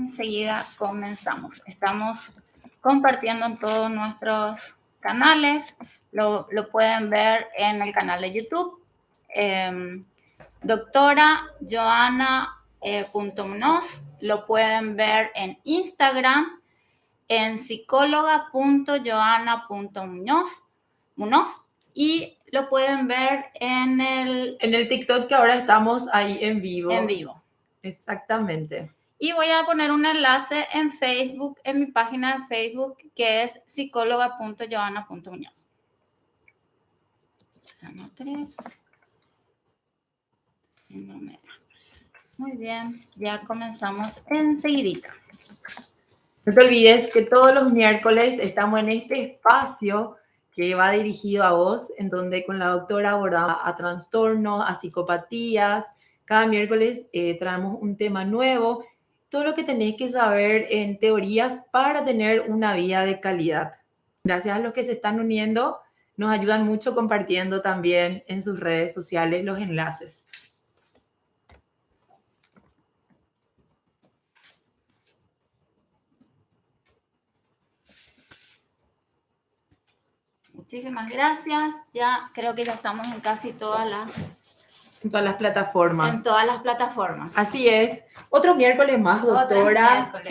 enseguida comenzamos. Estamos compartiendo en todos nuestros canales. Lo pueden ver en el canal de YouTube. Doctora Joana Munoz. Lo pueden ver en Instagram en psicóloga.joana.munoz y lo pueden ver en el TikTok, que ahora estamos ahí en vivo. En vivo. Exactamente. Y voy a poner un enlace en Facebook, en mi página de Facebook, que es psicóloga.joana.munoz. Muy bien, ya comenzamos enseguidita. No te olvides que todos los miércoles estamos en este espacio que va dirigido a vos, en donde con la doctora abordamos a trastornos, a psicopatías. Cada miércoles traemos un tema nuevo, todo lo que tenéis que saber en teorías para tener una vida de calidad. Gracias a los que se están uniendo, nos ayudan mucho compartiendo también en sus redes sociales los enlaces. Muchísimas gracias. Ya creo que ya estamos en casi todas las plataformas. En todas las plataformas. Así es. Otro miércoles más, doctora. Miércoles.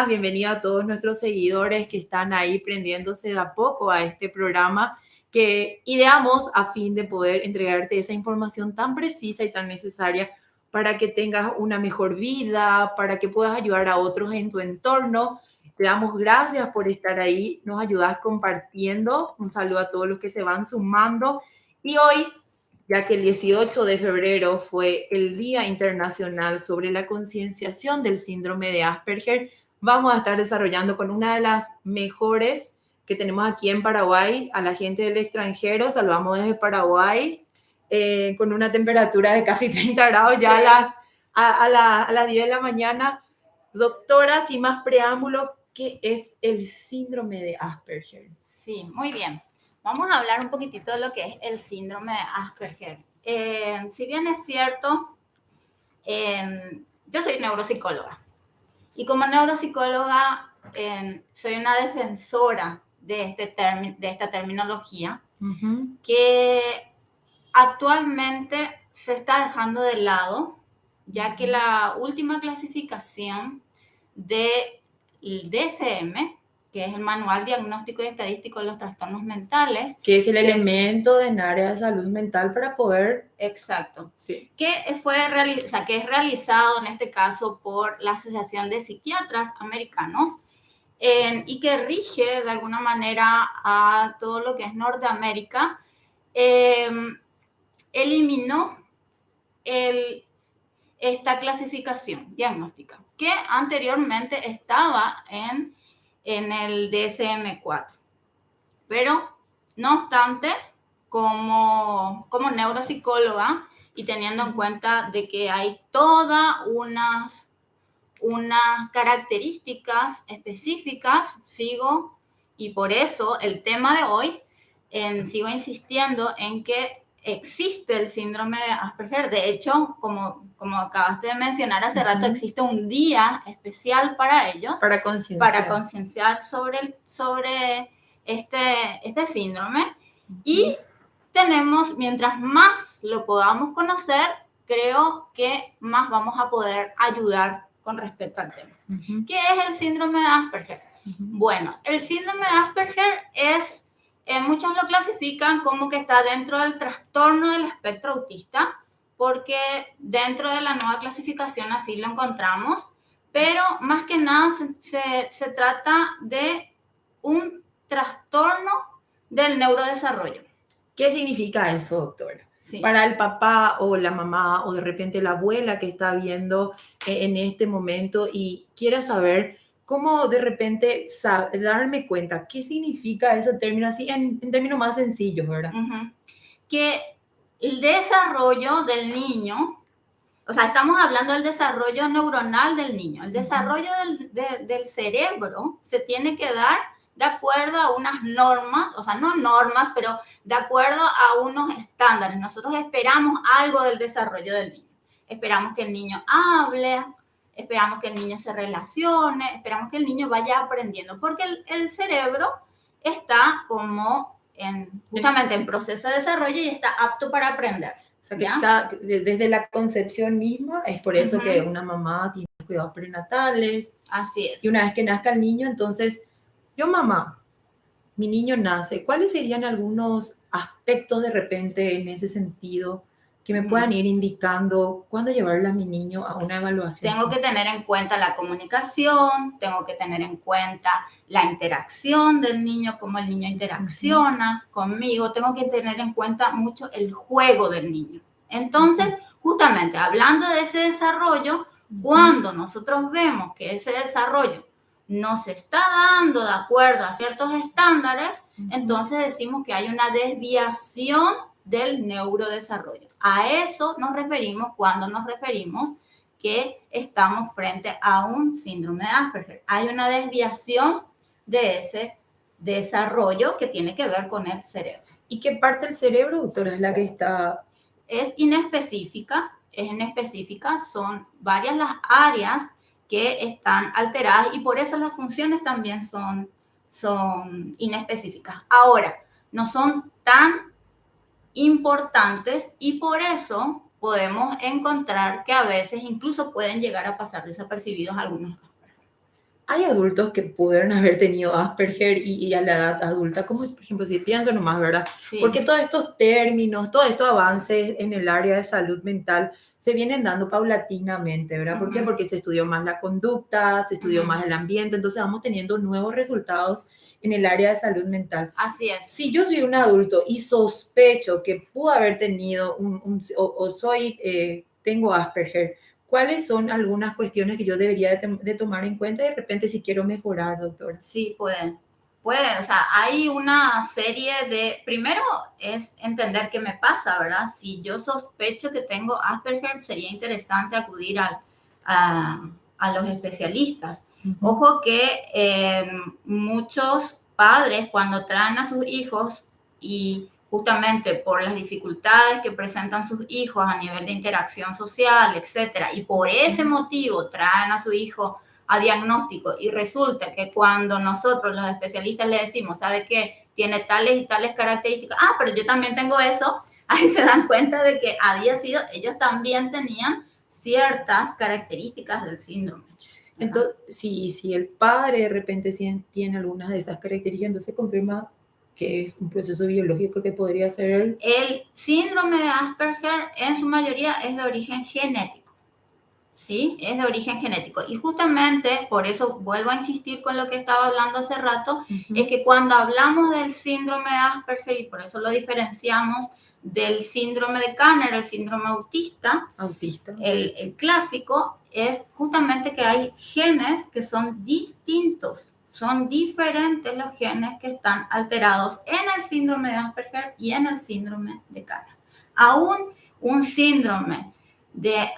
Bienvenida a todos nuestros seguidores que están ahí prendiéndose de a poco a este programa que ideamos a fin de poder entregarte esa información tan precisa y tan necesaria para que tengas una mejor vida, para que puedas ayudar a otros en tu entorno. Te damos gracias por estar ahí, nos ayudas compartiendo. Un saludo a todos los que se van sumando. Y hoy, ya que el 18 de febrero fue el Día Internacional sobre la Concienciación del Síndrome de Asperger, vamos a estar desarrollando con una de las mejores que tenemos aquí en Paraguay, a la gente del extranjero. Saludamos desde Paraguay, con una temperatura de casi 30 grados ya a las 10 de la mañana. Doctora, sin más preámbulo, ¿qué es el síndrome de Asperger? Sí, muy bien. Vamos a hablar un poquitito de lo que es el síndrome de Asperger. Si bien es cierto, yo soy neuropsicóloga y como neuropsicóloga soy una defensora de esta terminología que actualmente se está dejando de lado, ya que la última clasificación del DSM, que es el Manual Diagnóstico y Estadístico de los Trastornos Mentales. Que es el elemento en área de salud mental para poder... Exacto. Sí. Que es realizado en este caso por la Asociación de Psiquiatras Americanos y que rige de alguna manera a todo lo que es Norteamérica. Eliminó esta clasificación diagnóstica que anteriormente estaba en el DSM-4. Pero, no obstante, como neuropsicóloga y teniendo en cuenta de que hay todas unas características específicas, y por eso el tema de hoy, sigo insistiendo en que existe el síndrome de Asperger. De hecho, como acabaste de mencionar hace rato, existe un día especial para ellos. Para concienciar sobre este síndrome. Y tenemos, mientras más lo podamos conocer, creo que más vamos a poder ayudar con respecto al tema. ¿Qué es el síndrome de Asperger? Bueno, el síndrome de Asperger es... muchos lo clasifican como que está dentro del trastorno del espectro autista, porque dentro de la nueva clasificación así lo encontramos, pero más que nada se trata de un trastorno del neurodesarrollo. ¿Qué significa eso, doctora? Sí. Para el papá o la mamá o de repente la abuela que está viendo en este momento y quiera saber cómo de repente darme cuenta qué significa ese término así en términos más sencillos, ¿verdad? Que el desarrollo del niño, o sea, estamos hablando del desarrollo neuronal del niño, el desarrollo del cerebro se tiene que dar de acuerdo a unas normas, o sea, no normas, pero de acuerdo a unos estándares. Nosotros esperamos algo del desarrollo del niño. Esperamos que el niño hable, esperamos que el niño se relacione, esperamos que el niño vaya aprendiendo, porque el cerebro está como justamente en proceso de desarrollo y está apto para aprender. O sea, que desde la concepción misma, es por eso que una mamá tiene cuidados prenatales. Así es. Y una vez que nazca el niño, entonces, yo mamá, mi niño nace, ¿cuáles serían algunos aspectos de repente en ese sentido que me puedan ir indicando cuándo llevarle a mi niño a una evaluación? Tengo que tener en cuenta la comunicación, tengo que tener en cuenta la interacción del niño, cómo el niño interacciona conmigo, tengo que tener en cuenta mucho el juego del niño. Entonces, justamente hablando de ese desarrollo, cuando nosotros vemos que ese desarrollo no se está dando de acuerdo a ciertos estándares, entonces decimos que hay una desviación del neurodesarrollo. A eso nos referimos cuando nos referimos que estamos frente a un síndrome de Asperger. Hay una desviación de ese desarrollo que tiene que ver con el cerebro. ¿Y qué parte del cerebro, doctora, es la que está? Es inespecífica, son varias las áreas que están alteradas y por eso las funciones también son inespecíficas. Ahora, no son tan importantes y por eso podemos encontrar que a veces incluso pueden llegar a pasar desapercibidos algunos. Hay adultos que pudieron haber tenido Asperger y a la edad adulta, como por ejemplo, si pienso nomás, ¿verdad? Sí. Porque todos estos términos, todos estos avances en el área de salud mental se vienen dando paulatinamente, ¿verdad? ¿Por qué? Porque se estudió más la conducta, se estudió más el ambiente, entonces vamos teniendo nuevos resultados en el área de salud mental. Así es. Si yo soy un adulto y sospecho que pudo haber tenido tengo Asperger, ¿cuáles son algunas cuestiones que yo debería de tomar en cuenta de repente si quiero mejorar, doctora? Sí, pueden. O sea, hay una serie de... Primero es entender qué me pasa, ¿verdad? Si yo sospecho que tengo Asperger, sería interesante acudir a los especialistas. Ojo que muchos padres cuando traen a sus hijos y justamente por las dificultades que presentan sus hijos a nivel de interacción social, etcétera, y por ese motivo traen a su hijo a diagnóstico y resulta que cuando nosotros los especialistas le decimos, ¿sabe qué? Tiene tales y tales características, pero yo también tengo eso, ahí se dan cuenta de que ellos también tenían ciertas características del síndrome. Entonces, si el padre de repente tiene algunas de esas características, entonces confirma que es un proceso biológico que podría ser el síndrome de Asperger en su mayoría es de origen genético, ¿sí? Es de origen genético. Y justamente por eso vuelvo a insistir con lo que estaba hablando hace rato, es que cuando hablamos del síndrome de Asperger, y por eso lo diferenciamos del síndrome de Kanner, el síndrome autista. El clásico es justamente que hay genes que son distintos, son diferentes los genes que están alterados en el síndrome de Asperger y en el síndrome de Kanner. Aún un síndrome de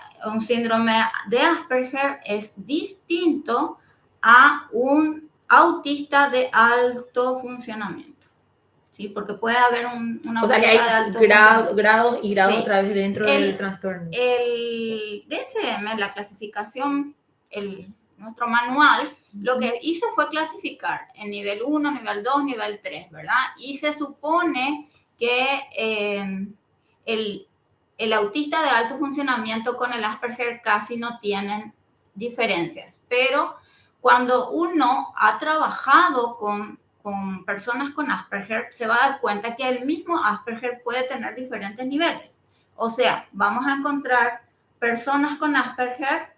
Asperger es distinto a un autista de alto funcionamiento. ¿Sí? Porque puede haber una... O sea, que hay grados y grados otra vez dentro del trastorno. El DSM, la clasificación, nuestro manual, lo que hizo fue clasificar en nivel 1, nivel 2, nivel 3, ¿verdad? Y se supone que el autista de alto funcionamiento con el Asperger casi no tienen diferencias. Pero cuando uno ha trabajado con personas con Asperger, se va a dar cuenta que el mismo Asperger puede tener diferentes niveles. O sea, vamos a encontrar personas con Asperger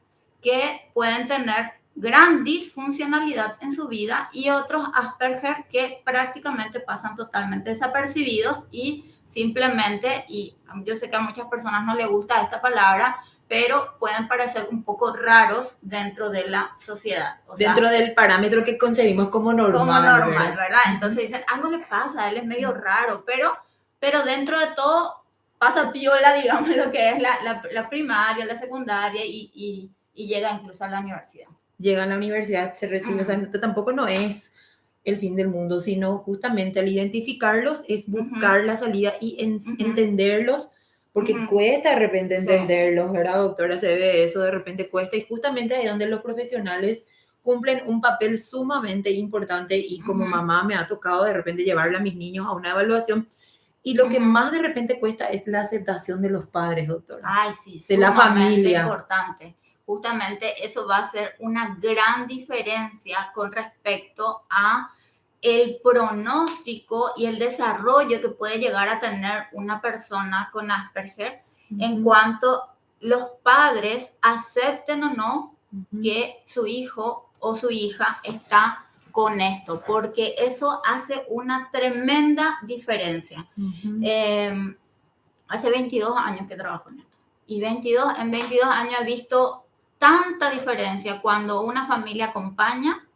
que pueden tener gran disfuncionalidad en su vida y otros Asperger que prácticamente pasan totalmente desapercibidos y simplemente, y yo sé que a muchas personas no les gusta esta palabra, pero pueden parecer un poco raros dentro de la sociedad. O sea, dentro del parámetro que concebimos como normal. ¿Verdad? Entonces dicen, algo le pasa, él es medio raro, pero dentro de todo pasa piola, digamos, lo que es la primaria, la secundaria y llega incluso a la universidad. Llega a la universidad, se recibe, o sea, tampoco no es el fin del mundo, sino justamente al identificarlos es buscar la salida y entenderlos porque cuesta de repente Sí. entenderlos, ¿verdad, doctora? Se ve eso, de repente cuesta, y justamente ahí donde los profesionales cumplen un papel sumamente importante, y como mamá me ha tocado de repente llevarle a mis niños a una evaluación, y lo que más de repente cuesta es la aceptación de los padres, doctora. Ay, sí, de la familia. Importante. Justamente eso va a ser una gran diferencia con respecto a el pronóstico y el desarrollo que puede llegar a tener una persona con Asperger en cuanto los padres acepten o no que su hijo o su hija está con esto, porque eso hace una tremenda diferencia. Hace 22 años que trabajo en esto, y en 22 años he visto tanta diferencia cuando una familia acompaña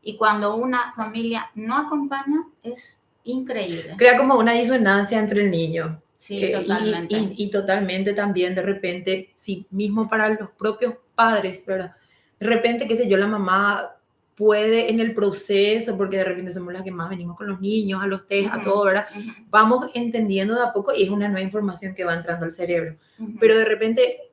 y cuando una familia no acompaña. Es increíble. Crea como una disonancia entre el niño. Sí, totalmente. Y totalmente también de repente, sí, mismo para los propios padres, ¿verdad? De repente, qué sé yo, la mamá puede en el proceso, porque de repente somos las que más venimos con los niños, a los test, a todo, ¿verdad? Vamos entendiendo de a poco, y es una nueva información que va entrando al cerebro. Pero de repente,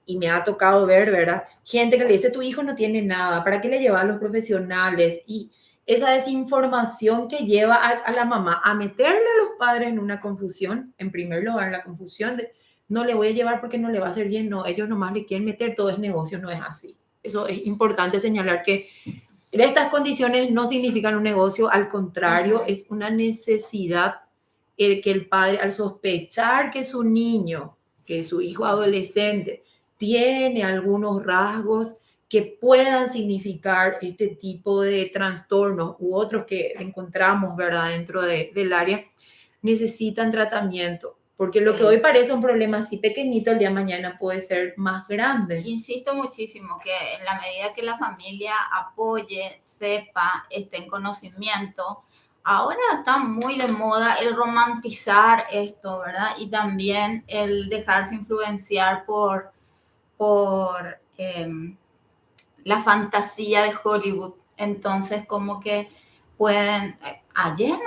y me ha tocado ver, ¿verdad? Gente que le dice, tu hijo no tiene nada, ¿para qué le llevas a los profesionales? Y esa desinformación que lleva a la mamá a meterle a los padres en una confusión, en primer lugar, la confusión de no le voy a llevar porque no le va a hacer bien, no, ellos nomás le quieren meter, todo es negocio, no es así. Eso es importante señalar, que estas condiciones no significan un negocio, al contrario, es una necesidad que el padre, al sospechar que su niño, que su hijo adolescente, tiene algunos rasgos que puedan significar este tipo de trastornos u otros que encontramos, ¿verdad?, dentro del área, necesitan tratamiento. Porque lo que hoy parece un problema así pequeñito, el día de mañana puede ser más grande. Insisto muchísimo que en la medida que la familia apoye, sepa, esté en conocimiento, ahora está muy de moda el romantizar esto, ¿verdad? Y también el dejarse influenciar por la fantasía de Hollywood. Entonces, como que pueden... de ayer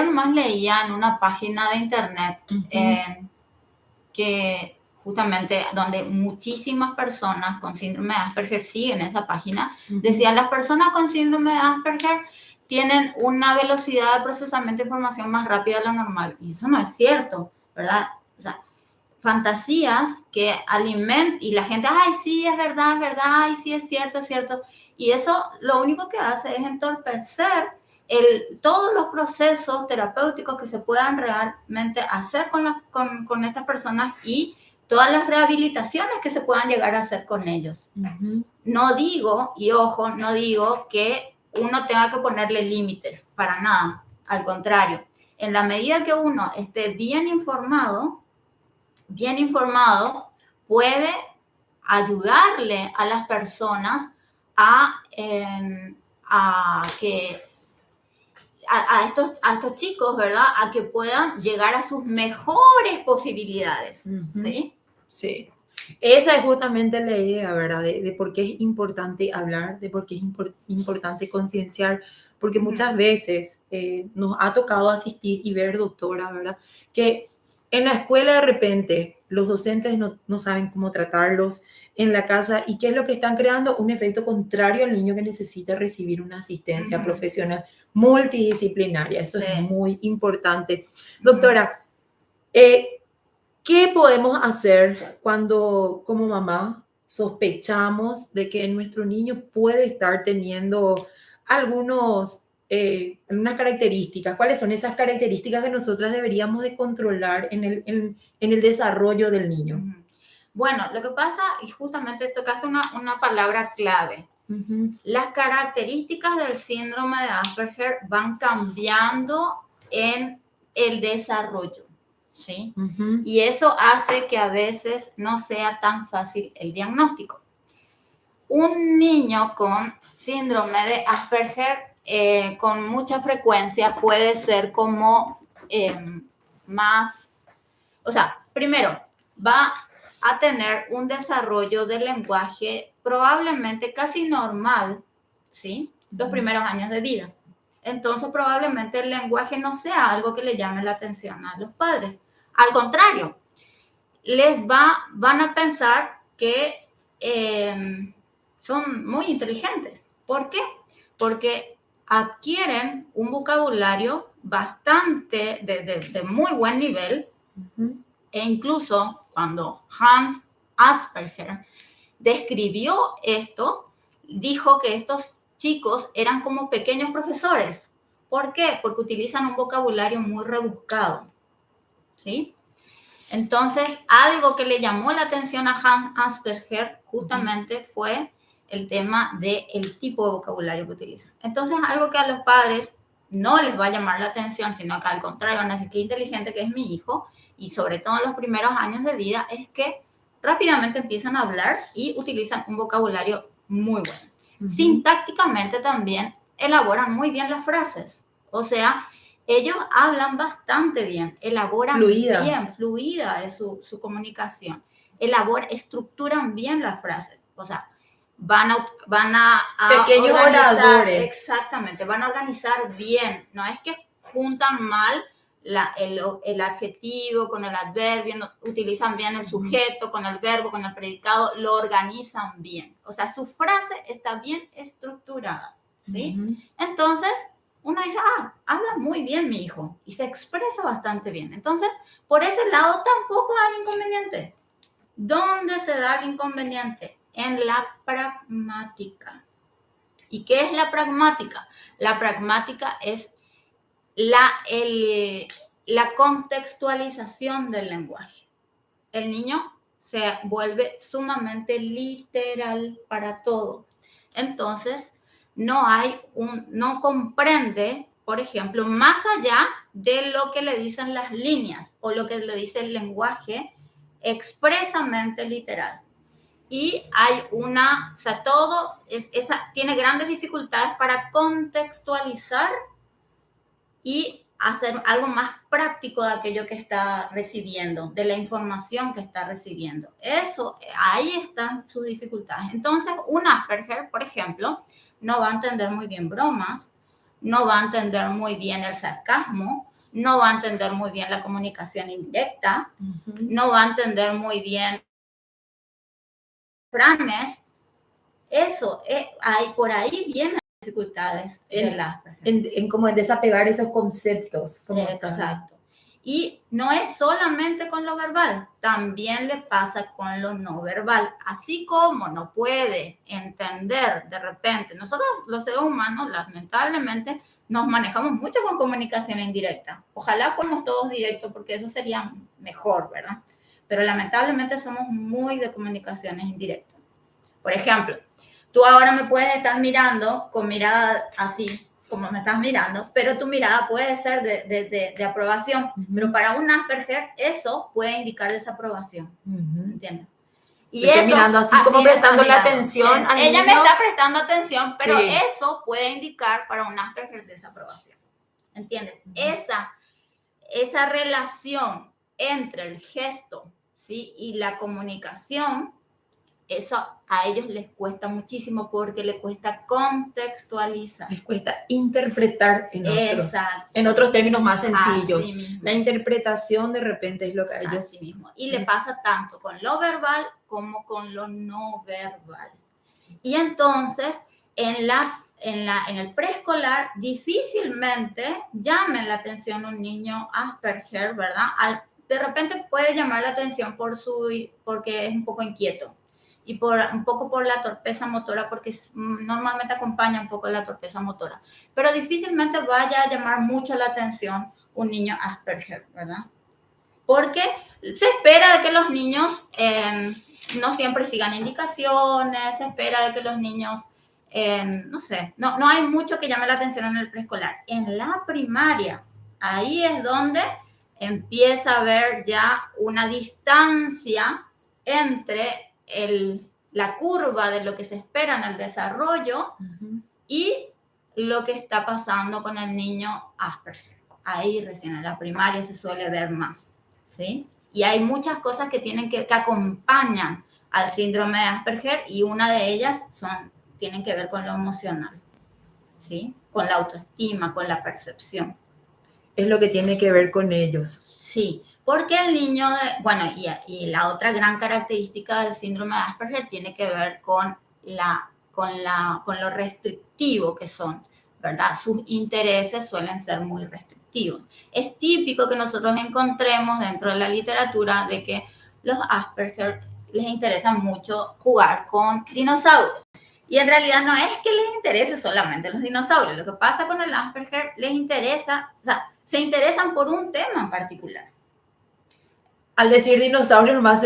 nomás leía en una página de internet que justamente donde muchísimas personas con síndrome de Asperger siguen esa página, decían, las personas con síndrome de Asperger tienen una velocidad de procesamiento de información más rápida de lo normal. Y eso no es cierto, ¿verdad? O sea, fantasías que alimentan, y la gente, ay, sí, es verdad, ay, sí, es cierto, es cierto. Y eso lo único que hace es entorpecer todos los procesos terapéuticos que se puedan realmente hacer con estas personas, y todas las rehabilitaciones que se puedan llegar a hacer con ellos. No digo, y ojo, no digo que uno tenga que ponerle límites, para nada. Al contrario, en la medida que uno esté bien informado, puede ayudarle a las personas a estos chicos, ¿verdad?, a que puedan llegar a sus mejores posibilidades. ¿Sí? Sí. Esa es justamente la idea, ¿verdad? De por qué es importante hablar, de por qué es importante concienciar, porque muchas veces nos ha tocado asistir y ver, doctora, ¿verdad?, que en la escuela de repente los docentes no saben cómo tratarlos en la casa, y qué es lo que están creando, un efecto contrario al niño que necesita recibir una asistencia profesional multidisciplinaria. Eso es muy importante. Doctora, ¿qué podemos hacer cuando como mamá sospechamos de que nuestro niño puede estar teniendo algunas características? ¿Cuáles son esas características que nosotras deberíamos de controlar en el desarrollo del niño? Bueno, lo que pasa, y justamente tocaste una palabra clave. Las características del síndrome de Asperger van cambiando en el desarrollo, ¿sí? Y eso hace que a veces no sea tan fácil el diagnóstico. Un niño con síndrome de Asperger con mucha frecuencia puede ser como más, o sea, primero va a tener un desarrollo del lenguaje probablemente casi normal, ¿sí?, los primeros años de vida. Entonces, probablemente el lenguaje no sea algo que le llame la atención a los padres. Al contrario, van a pensar que son muy inteligentes. ¿Por qué? Porque adquieren un vocabulario bastante de muy buen nivel, e incluso cuando Hans Asperger describió esto, dijo que estos chicos eran como pequeños profesores. ¿Por qué? Porque utilizan un vocabulario muy rebuscado, ¿sí? Entonces, algo que le llamó la atención a Hans Asperger justamente fue el tema del tipo de vocabulario que utilizan. Entonces, algo que a los padres no les va a llamar la atención, sino que al contrario van a decir qué inteligente que es mi hijo, y sobre todo en los primeros años de vida, es que rápidamente empiezan a hablar y utilizan un vocabulario muy bueno. Sintácticamente también elaboran muy bien las frases. O sea, ellos hablan bastante bien, elaboran bien, fluida es su comunicación, estructuran bien las frases, o sea, van a pequeños organizar, oradores. exactamente, van a organizar bien, no es que juntan mal el adjetivo con el adverbio, no, utilizan bien el sujeto con el verbo, con el predicado, lo organizan bien, o sea, su frase está bien estructurada, ¿sí? Entonces, uno dice, habla muy bien mi hijo y se expresa bastante bien. Entonces, por ese lado tampoco hay inconveniente. ¿Dónde se da el inconveniente? En la pragmática. ¿Y qué es la pragmática? La pragmática es la contextualización del lenguaje. El niño se vuelve sumamente literal para todo. Entonces, no comprende, por ejemplo, más allá de lo que le dicen las líneas o lo que le dice el lenguaje expresamente literal. Y hay tiene grandes dificultades para contextualizar y hacer algo más práctico de aquello que está recibiendo, de la información que está recibiendo. Ahí están sus dificultades. Entonces, un Asperger, por ejemplo, no va a entender muy bien bromas, no va a entender muy bien el sarcasmo, no va a entender muy bien la comunicación indirecta, no va a entender muy bien franes. Por ahí vienen dificultades como en desapegar esos conceptos. Exacto. Y no es solamente con lo verbal, también le pasa con lo no verbal. Así como no puede entender de repente, nosotros los seres humanos, lamentablemente, nos manejamos mucho con comunicación indirecta. Ojalá fuéramos todos directos porque eso sería mejor, ¿verdad? Pero lamentablemente somos muy de comunicaciones indirectas. Por ejemplo, tú ahora me puedes estar mirando con mirada así, como me estás mirando, pero tu mirada puede ser de aprobación, pero para un Asperger eso puede indicar desaprobación, ¿entiendes? Y estoy mirando así como prestando la atención al ella niño. me está prestando atención, pero eso puede indicar para un Asperger desaprobación, ¿entiendes? Esa relación entre el gesto, ¿sí? Y la comunicación, eso a ellos les cuesta muchísimo porque les cuesta contextualizar. Les cuesta interpretar en otros términos más sencillos. La interpretación de repente es lo que a ellos... Así mismo. Y le pasa tanto con lo verbal como con lo no verbal. Y entonces, en el preescolar, difícilmente llamen la atención un niño Asperger, ¿verdad? De repente puede llamar la atención porque es un poco inquieto. Y un poco por la torpeza motora, porque normalmente acompaña un poco la torpeza motora. Pero difícilmente vaya a llamar mucho la atención un niño Asperger, ¿verdad? Porque se espera de que los niños no siempre sigan indicaciones, se espera de que los niños, no hay mucho que llame la atención en el preescolar. En la primaria, ahí es donde empieza a haber ya una distancia entre la curva de lo que se espera en el desarrollo y lo que está pasando con el niño Asperger. Ahí recién en la primaria se suele ver más, ¿sí? Y hay muchas cosas que acompañan al síndrome de Asperger y una de ellas tienen que ver con lo emocional, ¿sí? Con la autoestima, con la percepción. Es lo que tiene que ver con ellos. Sí, Porque el niño, y la otra gran característica del síndrome de Asperger tiene que ver con lo restrictivo que son, ¿verdad? Sus intereses suelen ser muy restrictivos. Es típico que nosotros encontremos dentro de la literatura de que los Asperger les interesa mucho jugar con dinosaurios. Y en realidad no es que les interese solamente los dinosaurios. Lo que pasa con el Asperger, les interesa, o sea, se interesan por un tema en particular. Al decir dinosaurio, nomás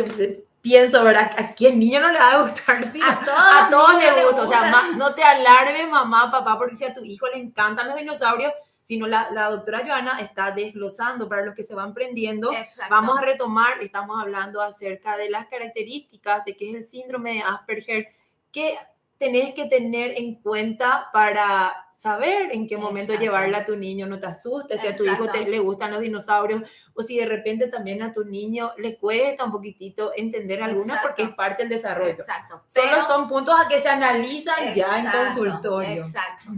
pienso, ¿verdad? ¿A quién niño no le va a gustar? A todos les gusta. O sea, no te alarmes, mamá, papá, porque si a tu hijo le encantan los dinosaurios, sino la doctora Joana está desglosando para los que se van prendiendo. Exacto. Vamos a retomar, estamos hablando acerca de las características de qué es el síndrome de Asperger, que tenés que tener en cuenta para saber en qué momento llevarle a tu niño. No te asustes si a tu hijo le gustan los dinosaurios, o si de repente también a tu niño le cuesta un poquitito entender algunas, porque es parte del desarrollo. Exacto. Solo son puntos a que se analizan ya en consultorio. Exacto.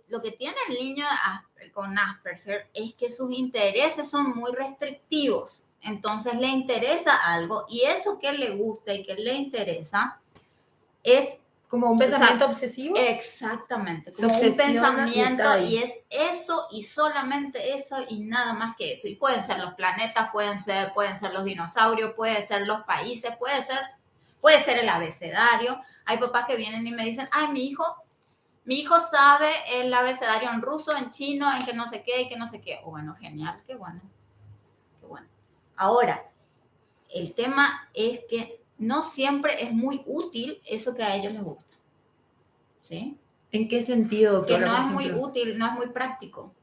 Lo que tiene el niño con Asperger es que sus intereses son muy restrictivos. Entonces le interesa algo, y eso que le gusta y que le interesa es como un pensamiento obsesivo. Exactamente, como un pensamiento, y es eso y solamente eso y nada más que eso. Y pueden ser los planetas, pueden ser los dinosaurios, pueden ser los países, puede ser el abecedario. Hay papás que vienen y me dicen, ay, mi hijo sabe el abecedario en ruso, en chino, en que no sé qué y que no sé qué. Bueno, genial, qué bueno. Ahora, el tema es que no siempre es muy útil eso que a ellos les gusta. ¿Sí? ¿En qué sentido, doctora? Que no es muy útil, no es muy práctico.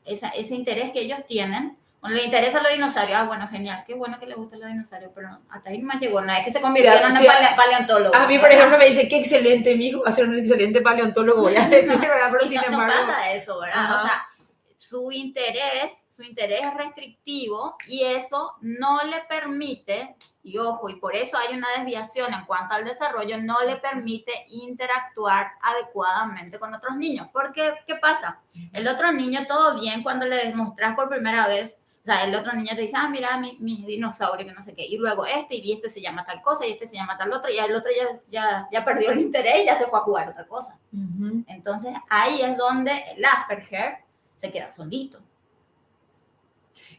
Ese interés que ellos tienen, le interesa los dinosaurios, bueno, genial, qué bueno que le gustan los dinosaurios, pero hasta ahí no me llegó, no es que se convirtieron en paleontólogos. A mí, por ejemplo, me dice, qué excelente, mi hijo va a ser un excelente paleontólogo, voy a decir, ¿verdad? Pero sin embargo... No pasa eso, ¿verdad? Ajá. O sea, su interés es restrictivo, y eso no le permite, y ojo, y por eso hay una desviación en cuanto al desarrollo, no le permite interactuar adecuadamente con otros niños. Porque, ¿qué pasa? El otro niño, todo bien cuando le demuestras por primera vez, o sea, el otro niño te dice, ah, mira, mi dinosaurio, que no sé qué, y luego y este se llama tal cosa, y este se llama tal otro, y el otro ya perdió el interés y ya se fue a jugar otra cosa. Uh-huh. Entonces, ahí es donde el Asperger se queda solito.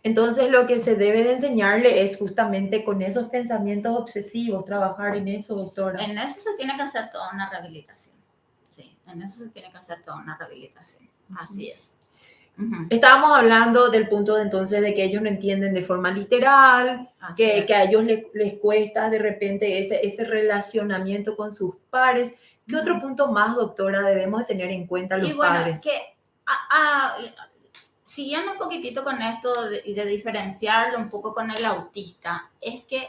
Entonces, lo que se debe de enseñarle es justamente con esos pensamientos obsesivos, trabajar en eso, doctora. En eso se tiene que hacer toda una rehabilitación. Sí, en eso se tiene que hacer toda una rehabilitación. Así es. Uh-huh. Estábamos hablando del punto de entonces de que ellos no entienden de forma literal, que a ellos les cuesta de repente ese relacionamiento con sus pares. ¿Qué uh-huh. otro punto más, doctora, debemos de tener en cuenta los padres? Siguiendo un poquitito con esto de diferenciarlo un poco con el autista, es que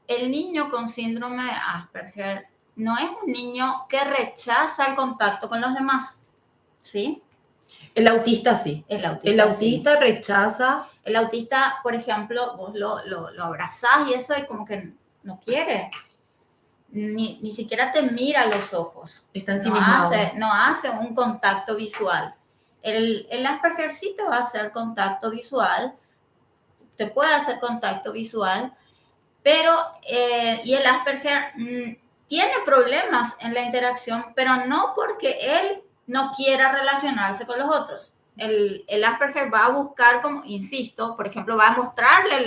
el niño con síndrome de Asperger no es un niño que rechaza el contacto con los demás, ¿sí? El autista sí. El autista sí. Rechaza. El autista, por ejemplo, vos lo abrazás y eso es como que no quiere. Ni siquiera te mira a los ojos. Está ensimismado. No hace un contacto visual. El Asperger sí te va a hacer contacto visual, te puede hacer contacto visual, pero y el Asperger tiene problemas en la interacción, pero no porque él no quiera relacionarse con los otros. El Asperger va a buscar, como insisto, por ejemplo, va a mostrarle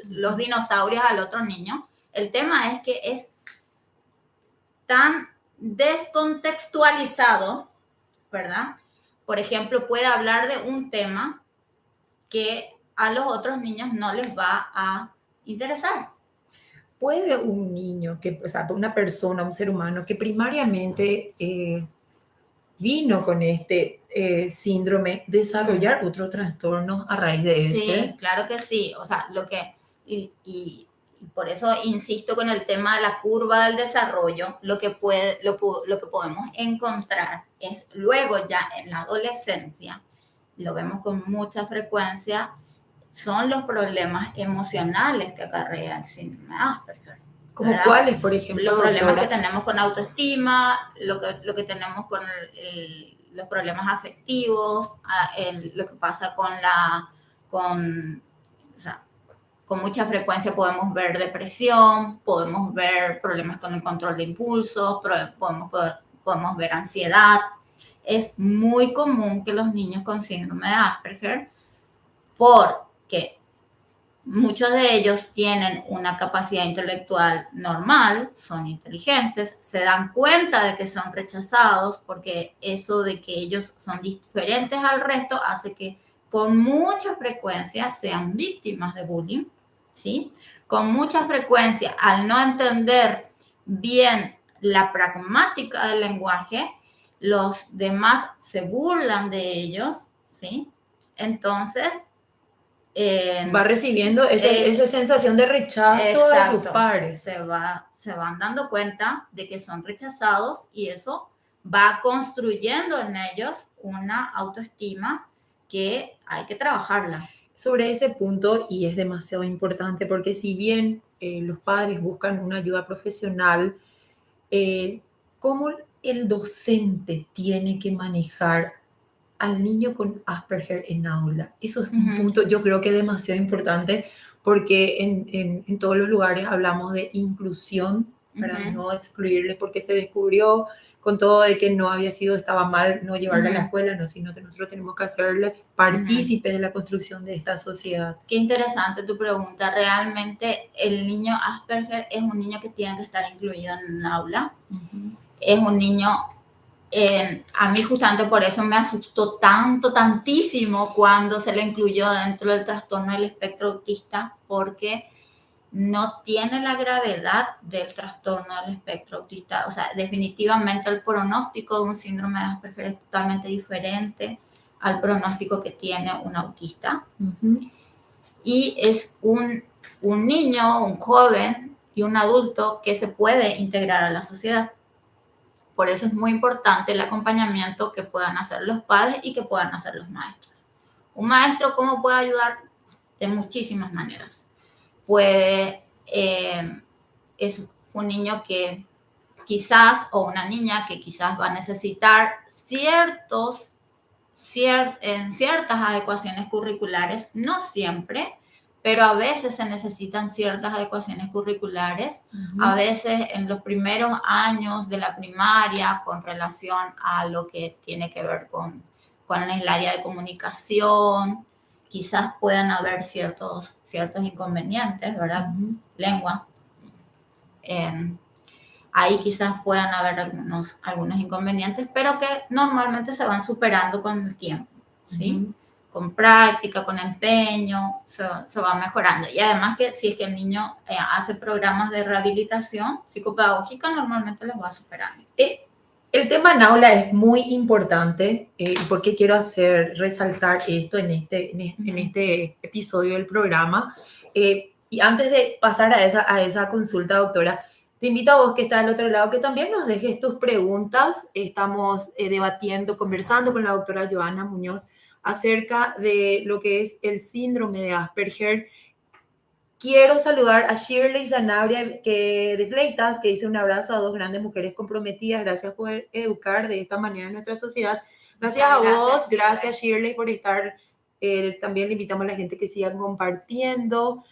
los dinosaurios al otro niño. El tema es que es tan descontextualizado, ¿verdad? Por ejemplo, puede hablar de un tema que a los otros niños no les va a interesar. ¿Puede un niño, una persona, un ser humano que primariamente vino con este síndrome, desarrollar otro trastorno a raíz de ese? Sí, claro que sí. O sea, y por eso insisto con el tema de la curva del desarrollo, lo que podemos encontrar es luego ya en la adolescencia, lo vemos con mucha frecuencia, son los problemas emocionales que acarrea el síndrome de Asperger. ¿Como cuáles, por ejemplo? Los problemas que tenemos con autoestima, lo que tenemos con los problemas afectivos, lo que pasa con o sea, con mucha frecuencia podemos ver depresión, podemos ver problemas con el control de impulsos, podemos ver ansiedad. Es muy común que los niños con síndrome de Asperger, porque muchos de ellos tienen una capacidad intelectual normal, son inteligentes, se dan cuenta de que son rechazados, porque eso de que ellos son diferentes al resto hace que con mucha frecuencia sean víctimas de bullying, ¿sí? Con mucha frecuencia, al no entender bien la pragmática del lenguaje, los demás se burlan de ellos, ¿sí? Entonces, va recibiendo esa sensación de rechazo de sus pares. Se van dando cuenta de que son rechazados y eso va construyendo en ellos una autoestima que hay que trabajarla. Sobre ese punto, y es demasiado importante, porque si bien los padres buscan una ayuda profesional, ¿cómo el docente tiene que manejar al niño con Asperger en aula? Eso es un punto, yo creo que es demasiado importante, porque en todos los lugares hablamos de inclusión para no excluirle, porque se descubrió con todo de que no estaba mal no llevarle a la escuela, no, sino que nosotros tenemos que hacerle partícipe de la construcción de esta sociedad. Qué interesante tu pregunta. Realmente el niño Asperger es un niño que tiene que estar incluido en el aula. Es un niño, a mí justamente por eso me asustó tantísimo cuando se le incluyó dentro del trastorno del espectro autista, porque no tiene la gravedad del trastorno del espectro autista. O sea, definitivamente el pronóstico de un síndrome de Asperger es totalmente diferente al pronóstico que tiene un autista. Y es un niño, un joven y un adulto que se puede integrar a la sociedad. Por eso es muy importante el acompañamiento que puedan hacer los padres y que puedan hacer los maestros. Un maestro, ¿cómo puede ayudar? De muchísimas maneras. Es un niño que quizás, o una niña que quizás va a necesitar ciertas adecuaciones curriculares, no siempre, pero a veces se necesitan ciertas adecuaciones curriculares, a veces en los primeros años de la primaria con relación a lo que tiene que ver con el área de comunicación, quizás puedan haber ciertos inconvenientes, ¿verdad? Lengua. Ahí quizás puedan haber algunos inconvenientes, pero que normalmente se van superando con el tiempo, ¿sí? Con práctica, con empeño, se va mejorando. Y además que si es que el niño hace programas de rehabilitación psicopedagógica, normalmente los va superando. El tema en aula es muy importante, porque quiero resaltar esto en este episodio del programa. Y antes de pasar a esa consulta, doctora, te invito a vos que estás al otro lado que también nos dejes tus preguntas. Estamos debatiendo, conversando con la doctora Joana Muñoz acerca de lo que es el síndrome de Asperger. Quiero saludar a Shirley Sanabria de Fleitas, que dice un abrazo a dos grandes mujeres comprometidas. Gracias por educar de esta manera en nuestra sociedad. Gracias a vos, gracias Shirley por estar. También le invitamos a la gente que siga compartiendo.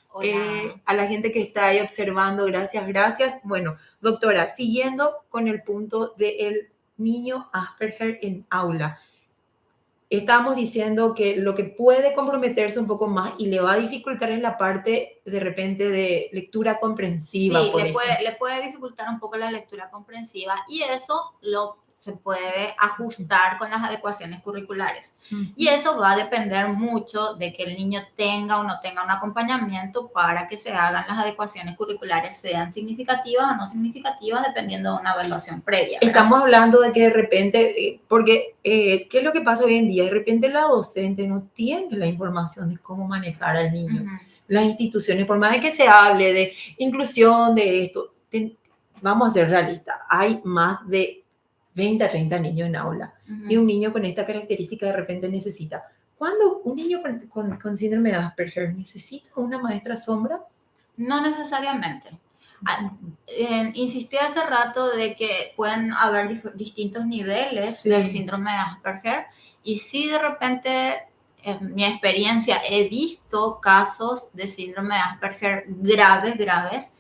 A la gente que está ahí observando, gracias. Bueno, doctora, siguiendo con el punto del niño Asperger en aula. Estamos diciendo que lo que puede comprometerse un poco más y le va a dificultar es la parte de repente de lectura comprensiva. Sí, le puede dificultar un poco la lectura comprensiva y eso se puede ajustar con las adecuaciones curriculares. Y eso va a depender mucho de que el niño tenga o no tenga un acompañamiento para que se hagan las adecuaciones curriculares, sean significativas o no significativas, dependiendo de una evaluación previa, ¿verdad? Estamos hablando de que de repente, porque ¿qué es lo que pasa hoy en día? De repente la docente no tiene la información de cómo manejar al niño. Las instituciones, por más de que se hable de inclusión, de esto, vamos a ser realistas, hay más de 20 a 30 niños en aula. Y un niño con esta característica de repente necesita. ¿Cuándo un niño con síndrome de Asperger necesita una maestra sombra? No necesariamente. Insistí hace rato de que pueden haber distintos niveles del síndrome de Asperger, y si de repente en mi experiencia he visto casos de síndrome de Asperger graves,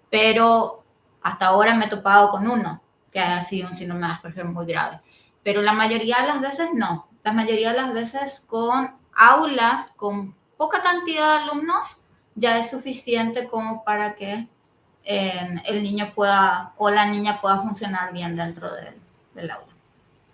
pero hasta ahora me he topado con uno que ha sido un síndrome de Asperger muy grave. Pero la mayoría de las veces no. La mayoría de las veces con aulas con poca cantidad de alumnos ya es suficiente como para que el niño pueda o la niña pueda funcionar bien dentro del aula.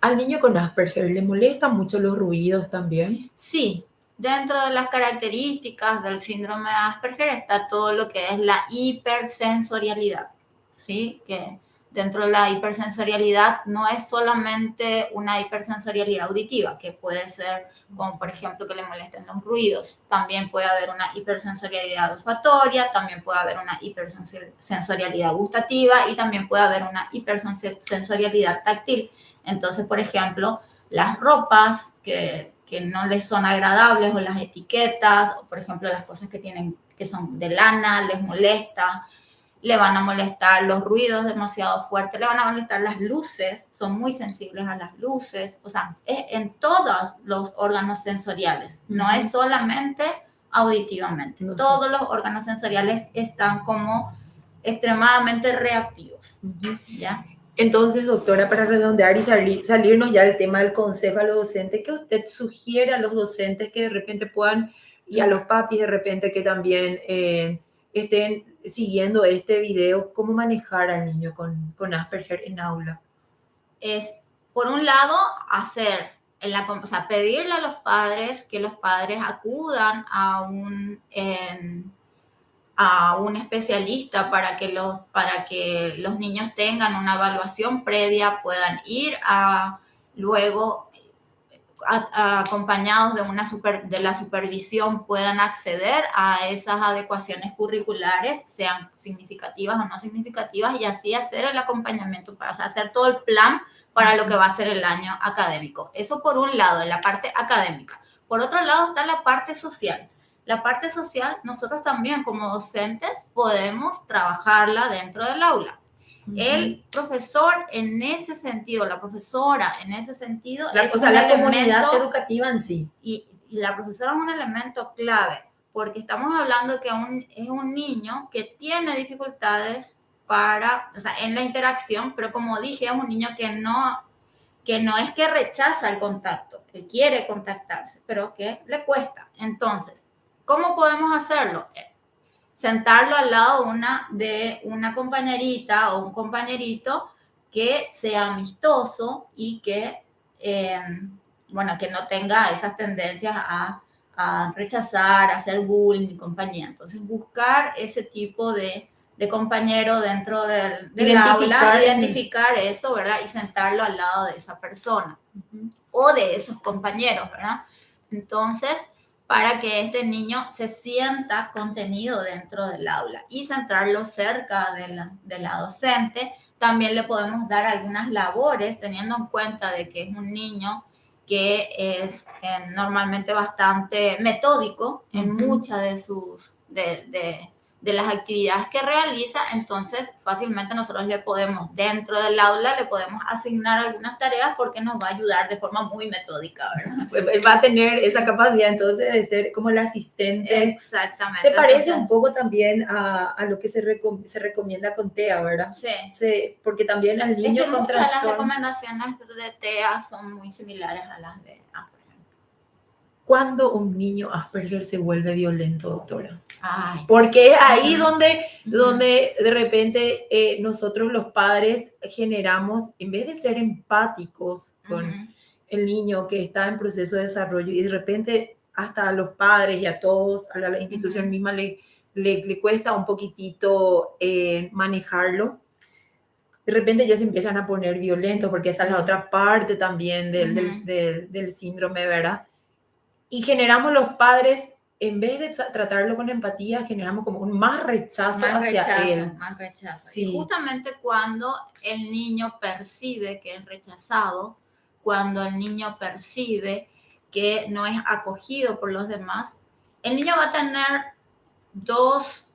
¿Al niño con Asperger le molestan mucho los ruidos también? Sí, dentro de las características del síndrome de Asperger está todo lo que es la hipersensorialidad, ¿sí? Que dentro de la hipersensorialidad no es solamente una hipersensorialidad auditiva, que puede ser como por ejemplo que le molesten los ruidos, también puede haber una hipersensorialidad olfatoria, también puede haber una hipersensorialidad gustativa y también puede haber una hipersensorialidad táctil. Entonces, por ejemplo, las ropas que no les son agradables o las etiquetas, o por ejemplo las cosas que son de lana, les molesta, le van a molestar los ruidos demasiado fuertes, le van a molestar las luces, son muy sensibles a las luces, o sea, es en todos los órganos sensoriales, no es solamente auditivamente, todos los órganos sensoriales están como extremadamente reactivos, ¿ya? Entonces, doctora, para redondear y salirnos ya del tema del consejo a los docentes, ¿qué usted sugiere a los docentes que de repente puedan, y a los papis de repente que también estén siguiendo este video, cómo manejar al niño con Asperger en aula? Es, por un lado, o sea, pedirle a los padres que los padres acudan a un especialista para que los niños tengan una evaluación previa, puedan ir luego acompañados de la supervisión, puedan acceder a esas adecuaciones curriculares, sean significativas o no significativas, y así hacer el acompañamiento, para hacer todo el plan para lo que va a ser el año académico. Eso por un lado, en la parte académica. Por otro lado está la parte social. La parte social, nosotros también como docentes podemos trabajarla dentro del aula. El profesor en ese sentido, la profesora en ese sentido, la comunidad educativa en sí. Y la profesora es un elemento clave, porque estamos hablando que es un niño que tiene dificultades en la interacción, pero como dije, es un niño que no es que rechaza el contacto, que quiere contactarse, pero que le cuesta. Entonces, ¿cómo podemos hacerlo? Sentarlo al lado de una compañerita o un compañerito que sea amistoso y que, que no tenga esas tendencias a rechazar, a hacer bullying y compañía. Entonces, buscar ese tipo de compañero dentro del aula, identificar eso, ¿verdad? Y sentarlo al lado de esa persona o de esos compañeros, ¿verdad? Entonces, para que este niño se sienta contenido dentro del aula y centrarlo cerca de la docente. También le podemos dar algunas labores, teniendo en cuenta de que es un niño que es normalmente bastante metódico en muchas de las actividades que realiza. Entonces fácilmente nosotros dentro del aula le podemos asignar algunas tareas porque nos va a ayudar de forma muy metódica, ¿verdad? Va a tener esa capacidad entonces de ser como el asistente. Exactamente. Se parece un poco también a lo que se recomienda con TEA, ¿verdad? Sí. Porque también al niño con muchas de las recomendaciones de TEA son muy similares a las de Asperger. ¿Cuándo un niño Asperger se vuelve violento, doctora? Porque es ahí donde de repente nosotros los padres generamos, en vez de ser empáticos con el niño que está en proceso de desarrollo, y de repente hasta a los padres y a todos, a la institución misma le cuesta un poquitito manejarlo, de repente ellos empiezan a poner violentos, porque esa es la otra parte también del síndrome, ¿verdad? Y generamos los padres, en vez de tratarlo con empatía, generamos como un más rechazo hacia él. Más rechazo. Sí. Y justamente cuando el niño percibe que es rechazado, cuando el niño percibe que no es acogido por los demás, el niño va a tener dos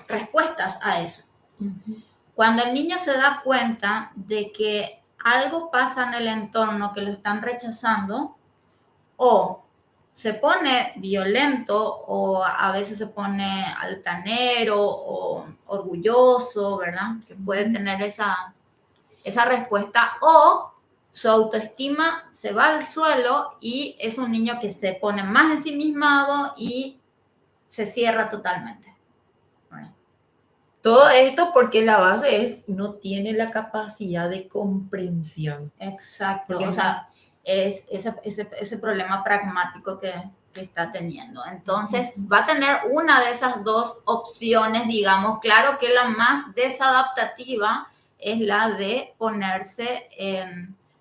respuestas a eso. Cuando el niño se da cuenta de que algo pasa en el entorno que lo están rechazando, o se pone violento o a veces se pone altanero o orgulloso, ¿verdad? Que puede tener esa respuesta, o su autoestima se va al suelo y es un niño que se pone más ensimismado y se cierra totalmente. ¿Verdad? Todo esto porque la base es no tiene la capacidad de comprensión. Exacto, porque o sea, es ese problema pragmático que está teniendo. Entonces, va a tener una de esas dos opciones, digamos. Claro que la más desadaptativa es la de ponerse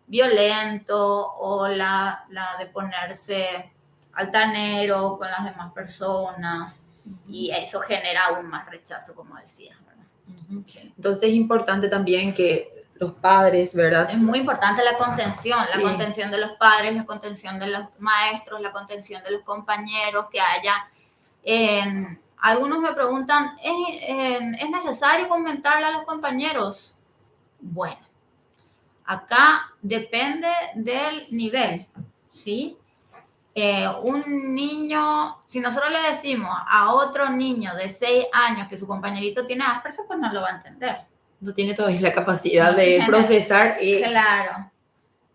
violento o la de ponerse altanero con las demás personas, y eso genera aún más rechazo, como decías, ¿verdad? Sí. Entonces es importante también que los padres, ¿verdad? Es muy importante la contención, sí. La contención de los padres, la contención de los maestros, la contención de los compañeros, que haya... algunos me preguntan, ¿es necesario comentarle a los compañeros? Bueno, acá depende del nivel, ¿sí? Un niño, si nosotros le decimos a otro niño de 6 años que su compañerito tiene Asperger, pues no lo va a entender. No tiene todavía la capacidad de procesar. Claro.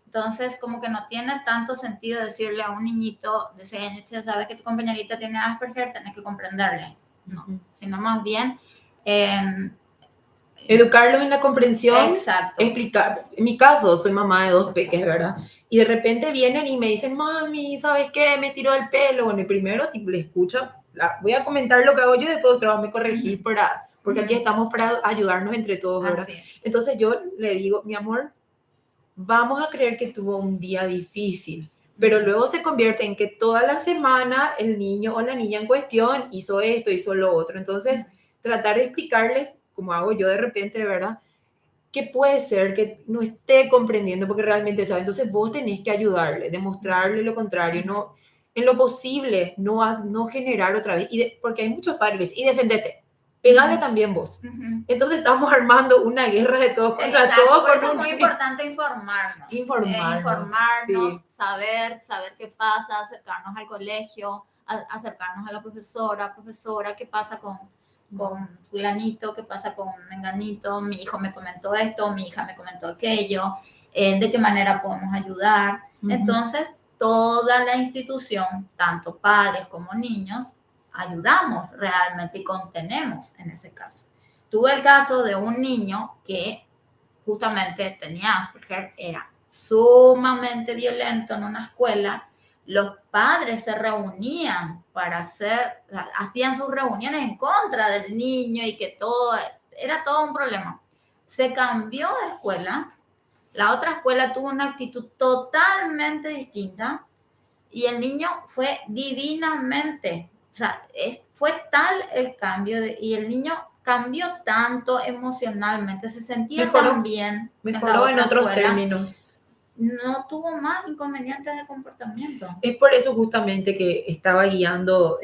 Entonces, como que no tiene tanto sentido decirle a un niñito de 6 años, si sabes que tu compañerita tiene Asperger, tenés que comprenderle. No, sino más bien... educarlos en la comprensión. Exacto. Explicar. En mi caso, soy mamá de 2 peques, ¿verdad? Y de repente vienen y me dicen, mami, ¿sabes qué? Me tiró el pelo. Bueno, primero tipo, le escucho, voy a comentar lo que hago yo y después otra vez me corregir porque aquí estamos para ayudarnos entre todos, ¿verdad? Entonces yo le digo, mi amor, vamos a creer que tuvo un día difícil, pero luego se convierte en que toda la semana el niño o la niña en cuestión hizo esto, hizo lo otro. Entonces, tratar de explicarles, como hago yo de repente, ¿verdad? Que puede ser que no esté comprendiendo porque realmente sabe. Entonces, vos tenés que ayudarle, demostrarle lo contrario, no, en lo posible, no generar otra vez. Porque hay muchos padres, y defendete. Pegale también vos. Entonces estamos armando una guerra de todos contra todos. Por eso es muy importante informarnos. Informarnos, sí. saber qué pasa, acercarnos al colegio, acercarnos a la profesora, qué pasa con fulanito, qué pasa con menganito, mi hijo me comentó esto, mi hija me comentó aquello, de qué manera podemos ayudar. Entonces, toda la institución, tanto padres como niños, ayudamos realmente y contenemos en ese caso. Tuve el caso de un niño que justamente tenía Asperger, era sumamente violento en una escuela. Los padres se reunían hacían sus reuniones en contra del niño y que era todo un problema. Se cambió de escuela, la otra escuela tuvo una actitud totalmente distinta y el niño fue divinamente. O sea, fue tal el cambio y el niño cambió tanto emocionalmente, se sentía tan bien. Mejoró en otros términos. No tuvo más inconvenientes de comportamiento. Es por eso justamente que estaba guiando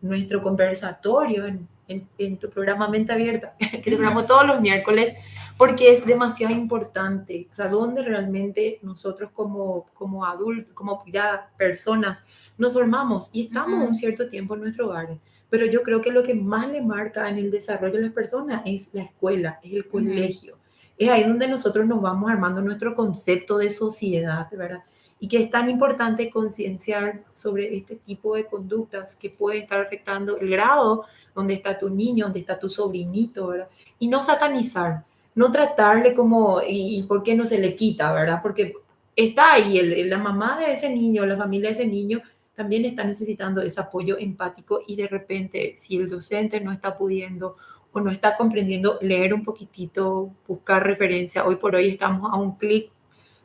nuestro conversatorio en tu programa Mente Abierta, que te programo todos los miércoles, porque es demasiado importante. O sea, donde realmente nosotros como adultos, como ya personas, nos formamos y estamos un cierto tiempo en nuestro hogar. Pero yo creo que lo que más le marca en el desarrollo de las personas es la escuela, es el colegio. Es ahí donde nosotros nos vamos armando nuestro concepto de sociedad, ¿verdad? Y que es tan importante concienciar sobre este tipo de conductas que pueden estar afectando el grado donde está tu niño, donde está tu sobrinito, ¿verdad? Y no satanizar, no tratarle como, ¿y por qué no se le quita, verdad? Porque está ahí, la mamá de ese niño, la familia de ese niño, también está necesitando ese apoyo empático y de repente, si el docente no está pudiendo o no está comprendiendo, leer un poquitito, buscar referencia. Hoy por hoy estamos a un clic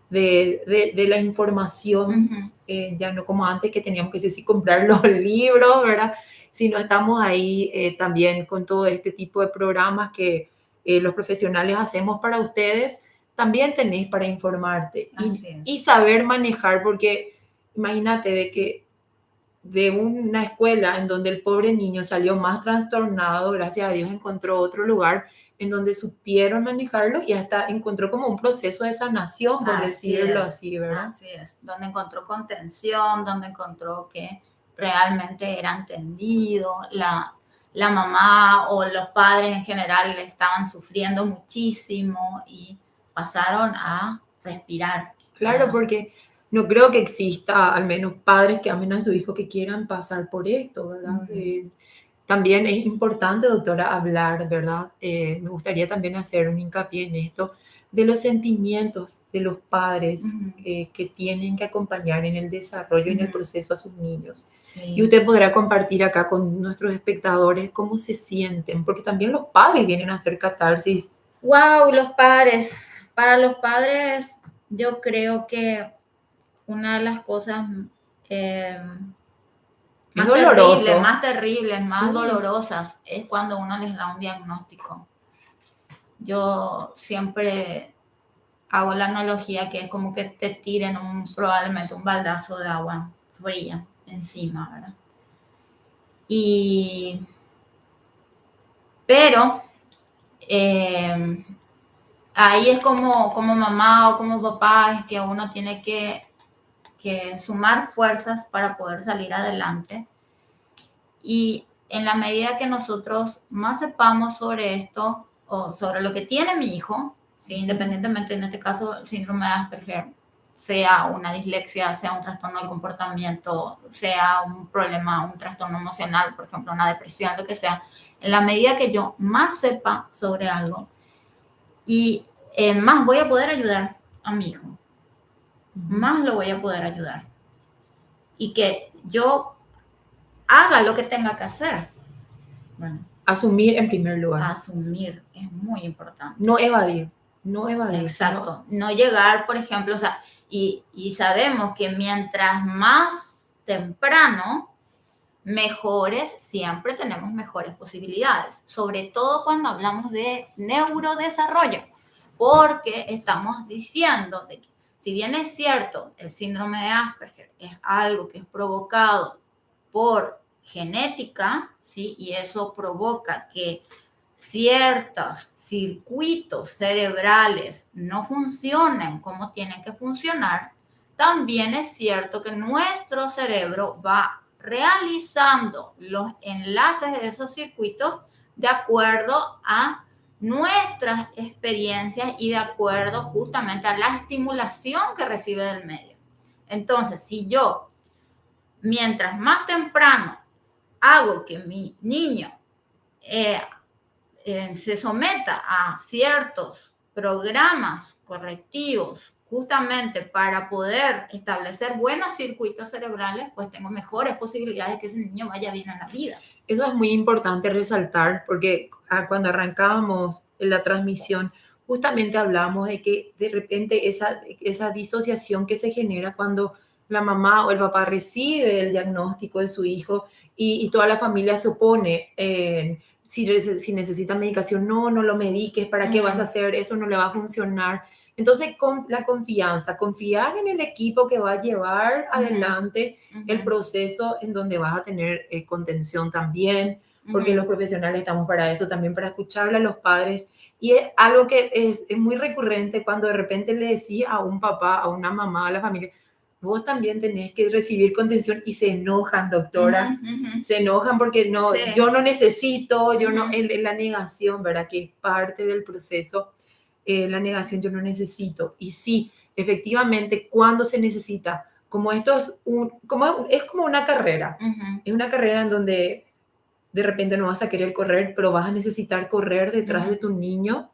de la información, ya no como antes que teníamos que sí, comprar los libros, ¿verdad? Sino estamos ahí también con todo este tipo de programas que los profesionales hacemos para ustedes, también tenéis para informarte y saber manejar, porque imagínate de que de una escuela en donde el pobre niño salió más trastornado, gracias a Dios encontró otro lugar en donde supieron manejarlo y hasta encontró como un proceso de sanación, por decirlo así, ¿verdad? Así es, donde encontró contención, donde encontró que realmente era entendido, la mamá o los padres en general estaban sufriendo muchísimo y pasaron a respirar. Claro, porque no creo que exista al menos padres que amen a su hijo que quieran pasar por esto, ¿verdad? También es importante, doctora, hablar, ¿verdad? Me gustaría también hacer un hincapié en esto, de los sentimientos de los padres que tienen que acompañar en el desarrollo y en el proceso a sus niños. Sí. Y usted podrá compartir acá con nuestros espectadores cómo se sienten, porque también los padres vienen a hacer catarsis. ¡Wow! Los padres. Para los padres, yo creo que una de las cosas más terribles, más dolorosas, es cuando uno les da un diagnóstico. Yo siempre hago la analogía que es como que te tiren probablemente un baldazo de agua fría encima, ¿verdad? Pero ahí es como mamá o como papá, es que uno tiene que sumar fuerzas para poder salir adelante. Y en la medida que nosotros más sepamos sobre esto o sobre lo que tiene mi hijo, ¿sí? Independientemente en este caso el síndrome de Asperger, sea una dislexia, sea un trastorno del comportamiento, sea un problema, un trastorno emocional, por ejemplo, una depresión, lo que sea, en la medida que yo más sepa sobre algo y más voy a poder ayudar a mi hijo, más lo voy a poder ayudar. Y que yo haga lo que tenga que hacer. Bueno, asumir en primer lugar. Asumir es muy importante. No evadir. No evadir. Exacto. No llegar, por ejemplo, o sea, y sabemos que mientras más temprano, mejores, siempre tenemos mejores posibilidades. Sobre todo cuando hablamos de neurodesarrollo. Porque estamos diciendo de que, si bien es cierto, el síndrome de Asperger es algo que es provocado por genética, ¿sí? Y eso provoca que ciertos circuitos cerebrales no funcionen como tienen que funcionar, también es cierto que nuestro cerebro va realizando los enlaces de esos circuitos de acuerdo a nuestras experiencias y de acuerdo justamente a la estimulación que recibe del medio. Entonces, si yo, mientras más temprano hago que mi niño se someta a ciertos programas correctivos justamente para poder establecer buenos circuitos cerebrales, pues tengo mejores posibilidades de que ese niño vaya bien en la vida. Eso es muy importante resaltar porque cuando arrancábamos la transmisión, justamente hablamos de que de repente esa disociación que se genera cuando la mamá o el papá recibe el diagnóstico de su hijo y toda la familia se opone. Si necesita medicación, no lo mediques, ¿para qué vas a hacer? Eso no le va a funcionar. Entonces, con la confianza, confiar en el equipo que va a llevar adelante el proceso en donde vas a tener contención también, porque los profesionales estamos para eso, también para escucharle a los padres. Y es algo que es muy recurrente cuando de repente le decís a un papá, a una mamá, a la familia, vos también tenés que recibir contención y se enojan, doctora. Se enojan porque no, sí. Yo no necesito, yo no, la negación, ¿verdad? Que es parte del proceso. La negación, yo no necesito. Y sí, efectivamente, cuando se necesita, como esto es como una carrera. Es una carrera en donde de repente no vas a querer correr, pero vas a necesitar correr detrás de tu niño,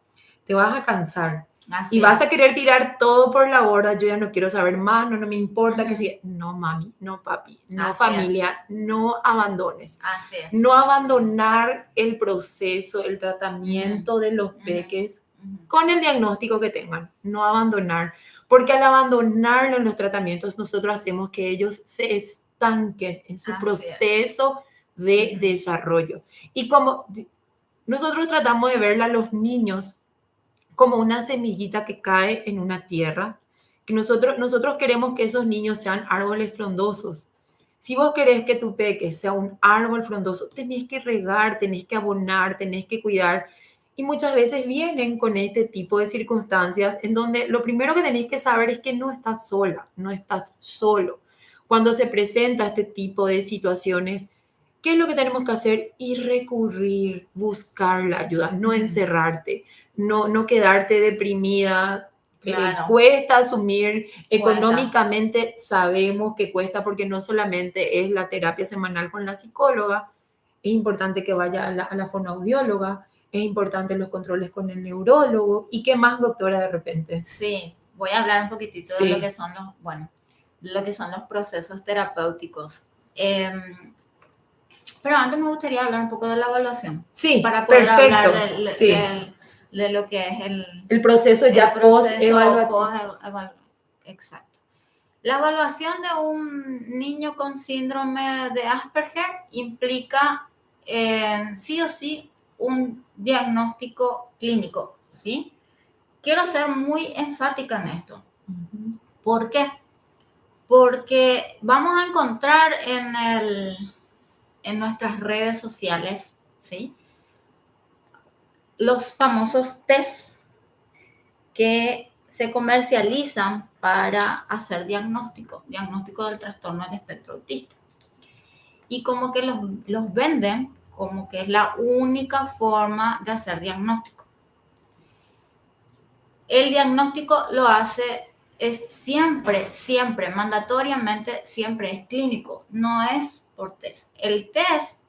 te vas a cansar. Así y vas a querer tirar todo por la borda, yo ya no quiero saber más, no me importa que si... No, mami, no, papi, no, así familia, es. No abandones. Así es. No abandonar el proceso, el tratamiento de los peques con el diagnóstico que tengan. No abandonar, porque al abandonarlo en los tratamientos, nosotros hacemos que ellos se estanquen en su proceso de desarrollo. Y como nosotros tratamos de verla a los niños como una semillita que cae en una tierra, que nosotros queremos que esos niños sean árboles frondosos. Si vos querés que tu peque sea un árbol frondoso, tenés que regar, tenés que abonar, tenés que cuidar. Y muchas veces vienen con este tipo de circunstancias en donde lo primero que tenés que saber es que no estás sola, no estás solo. Cuando se presenta este tipo de situaciones, ¿qué es lo que tenemos que hacer? Y recurrir, buscar la ayuda, no encerrarte, no quedarte deprimida. Claro, Cuesta asumir, cuesta. económicamente sabemos que cuesta porque no solamente es la terapia semanal con la psicóloga, es importante que vaya a la fonoaudióloga, es importante los controles con el neurólogo. ¿Y qué más, doctora, de repente? Sí, voy a hablar un poquitito de lo que Sí, son bueno, lo que son los procesos terapéuticos. Pero antes me gustaría hablar un poco de la evaluación, sí, para poder hablar perfecto. Sí, de lo que es el proceso el ya proceso post-evaluativo. Exacto. La evaluación de un niño con síndrome de Asperger implica sí o sí un diagnóstico clínico, ¿sí? Quiero ser muy enfática en esto. ¿Por qué? Porque vamos a encontrar en nuestras redes sociales, ¿sí? Los famosos tests que se comercializan para hacer diagnóstico del trastorno del espectro autista. Y como que los venden como que es la única forma de hacer diagnóstico. El diagnóstico lo hace, es siempre, mandatoriamente, siempre es clínico, no es por test. El test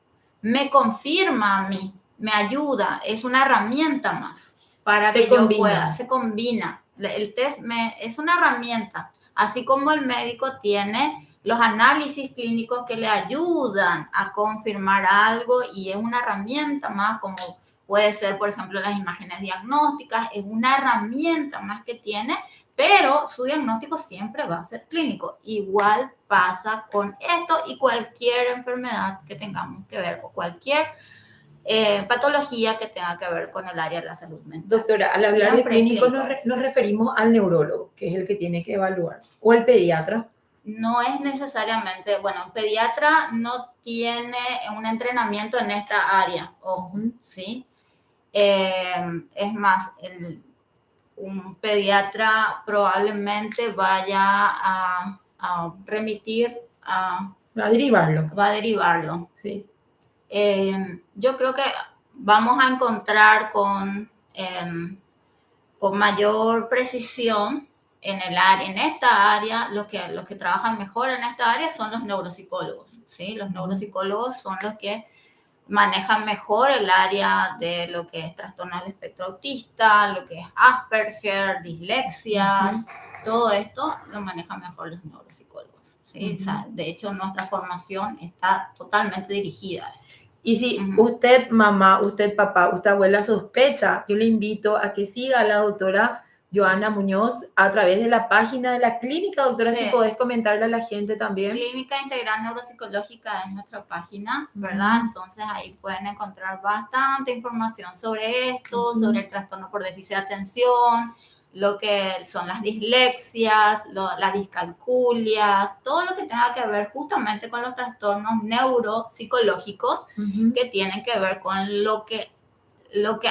me confirma a mí, me ayuda, es una herramienta más para Se que yo pueda, combinan. se combina. El test es una herramienta, así como el médico tiene los análisis clínicos que le ayudan a confirmar algo y es una herramienta más como puede ser, por ejemplo, las imágenes diagnósticas, es una herramienta más que tiene, pero su diagnóstico siempre va a ser clínico. Igual pasa con esto y cualquier enfermedad que tengamos que ver o cualquier patología que tenga que ver con el área de la salud mental. Doctora, al hablar de Siempre es clínico clínico. nos referimos al neurólogo, que es el que tiene que evaluar, o el pediatra. No es necesariamente, bueno, un pediatra no tiene un entrenamiento en esta área, ojo, ¿sí? Es más, un pediatra probablemente vaya a remitir, Va a derivarlo. va a derivarlo. Sí. Yo creo que vamos a encontrar con mayor precisión en esta área, los que trabajan mejor en esta área son los neuropsicólogos, ¿sí? Los neuropsicólogos son los que manejan mejor el área de lo que es trastorno del espectro autista, lo que es Asperger, dislexias, todo esto lo manejan mejor los neuropsicólogos, ¿sí? O sea, de hecho, nuestra formación está totalmente dirigida. Y si usted, mamá, usted, papá, usted, abuela, sospecha, yo le invito a que siga a la doctora Joana Muñoz a través de la página de la clínica. Doctora, si podés comentarle a la gente también. Clínica Integral Neuropsicológica es nuestra página, ¿verdad? Entonces ahí pueden encontrar bastante información sobre esto, sobre el trastorno por déficit de atención, lo que son las dislexias, las discalculias, todo lo que tenga que ver justamente con los trastornos neuropsicológicos que tienen que ver con lo que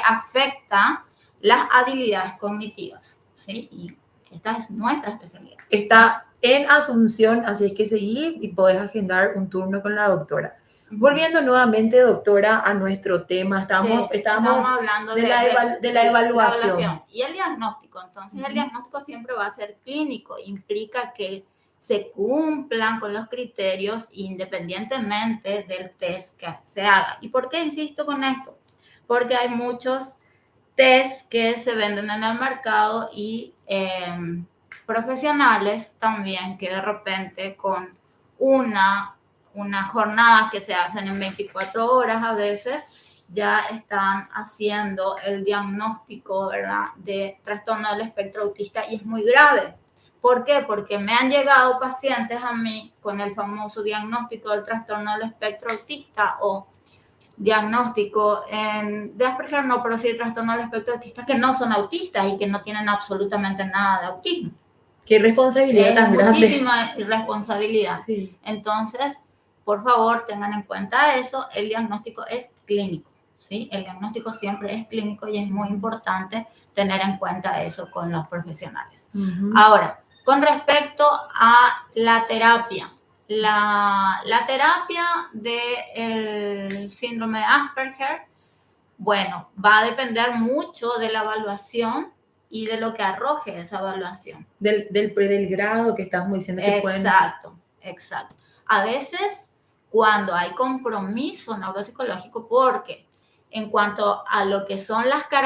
afecta las habilidades cognitivas, ¿sí? Y esta es nuestra especialidad. Está en Asunción, así es que seguí y podés agendar un turno con la doctora. Volviendo nuevamente, doctora, a nuestro tema, estábamos hablando de la evaluación. Y el diagnóstico, entonces el diagnóstico siempre va a ser clínico, implica que se cumplan con los criterios independientemente del test que se haga. ¿Y por qué insisto con esto? Porque hay muchos test que se venden en el mercado y profesionales también que de repente con una jornada que se hacen en 24 horas a veces ya están haciendo el diagnóstico, ¿verdad?, de trastorno del espectro autista y es muy grave. ¿Por qué? Porque me han llegado pacientes a mí con el famoso diagnóstico del trastorno del espectro autista o diagnóstico de Asperger, no, pero sí de trastorno del espectro autista, que no son autistas y que no tienen absolutamente nada de autismo. Qué responsabilidad tan grande. Muchísima responsabilidad. Sí. Entonces, por favor, tengan en cuenta eso. El diagnóstico es clínico, ¿sí? El diagnóstico siempre es clínico y es muy importante tener en cuenta eso con los profesionales. Ahora, con respecto a la terapia, la terapia del síndrome de Asperger, bueno, va a depender mucho de la evaluación y de lo que arroje esa evaluación. Del grado que estamos diciendo que pueden... Exacto. A veces, cuando hay compromiso neuropsicológico, porque en cuanto a lo que son las características